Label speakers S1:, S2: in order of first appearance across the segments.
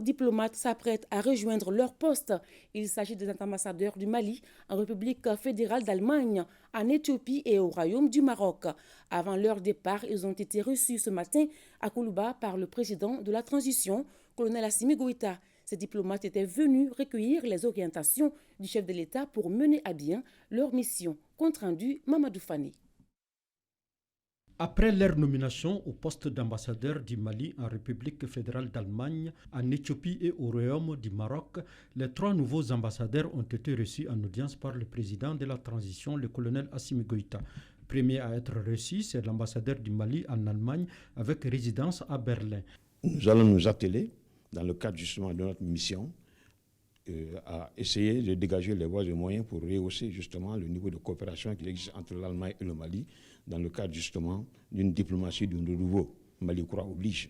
S1: diplomates s'apprêtent à rejoindre leur poste. Il s'agit des ambassadeurs du Mali en République fédérale d'Allemagne, en Éthiopie et au Royaume du Maroc. Avant leur départ, ils ont été reçus ce matin à Koulouba par le président de la transition, colonel Assimi Goïta. Ces diplomates étaient venus recueillir les orientations du chef de l'État pour mener à bien leur mission. Compte rendu, Mamadou Fani.
S2: Après leur nomination au poste d'ambassadeur du Mali en République fédérale d'Allemagne, en Éthiopie et au Royaume du Maroc, les 3 nouveaux ambassadeurs ont été reçus en audience par le président de la transition, le colonel Assimi Goïta. Premier à être reçu, c'est l'ambassadeur du Mali en Allemagne avec résidence à Berlin.
S3: Nous allons nous atteler, dans le cadre justement de notre mission, à essayer de dégager les voies et moyens pour rehausser justement le niveau de coopération qui existe entre l'Allemagne et le Mali dans le cadre justement d'une diplomatie de nouveau. Mali croix oblige.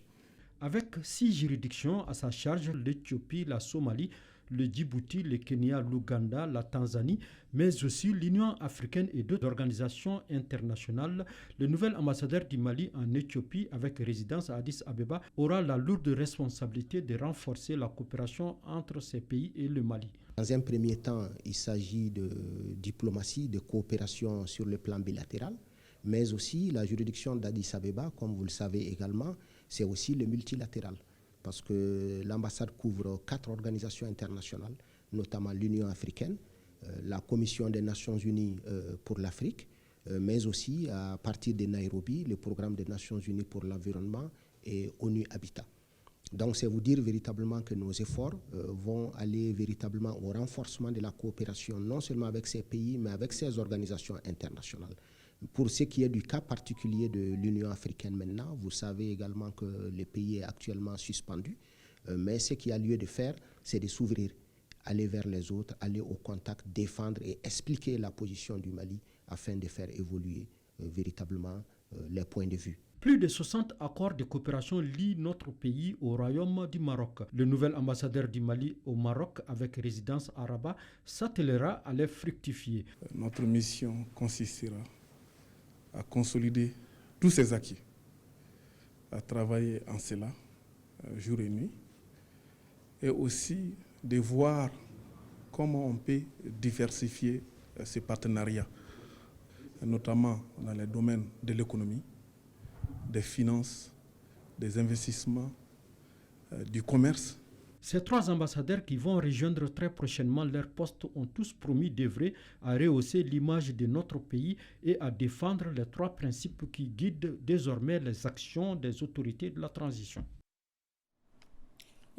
S2: Avec 6 juridictions à sa charge, l'Éthiopie, la Somalie, le Djibouti, le Kenya, l'Ouganda, la Tanzanie, mais aussi l'Union africaine et d'autres organisations internationales, le nouvel ambassadeur du Mali en Éthiopie, avec résidence à Addis Abeba, aura la lourde responsabilité de renforcer la coopération entre ces pays et le Mali.
S4: Dans un premier temps, il s'agit de diplomatie, de coopération sur le plan bilatéral, mais aussi la juridiction d'Addis Abeba, comme vous le savez également, c'est aussi le multilatéral. Parce que l'ambassade couvre 4 organisations internationales, notamment l'Union africaine, la Commission des Nations Unies pour l'Afrique, mais aussi à partir de Nairobi, le programme des Nations Unies pour l'environnement et ONU Habitat. Donc c'est vous dire véritablement que nos efforts vont aller véritablement au renforcement de la coopération, non seulement avec ces pays, mais avec ces organisations internationales. Pour ce qui est du cas particulier de l'Union africaine maintenant, vous savez également que le pays est actuellement suspendu, mais ce qu'il y a lieu de faire, c'est de s'ouvrir, aller vers les autres, aller au contact, défendre et expliquer la position du Mali afin de faire évoluer véritablement les points de vue.
S2: Plus de 60 accords de coopération lient notre pays au Royaume du Maroc. Le nouvel ambassadeur du Mali au Maroc, avec résidence à Rabat, s'attellera à les fructifier.
S5: Notre mission consistera à consolider tous ces acquis, à travailler en cela, jour et nuit, et aussi de voir comment on peut diversifier ces partenariats, notamment dans les domaines de l'économie, des finances, des investissements, du commerce.
S2: Ces 3 ambassadeurs qui vont rejoindre très prochainement leur poste ont tous promis d'œuvrer à rehausser l'image de notre pays et à défendre les 3 principes qui guident désormais les actions des autorités de la transition.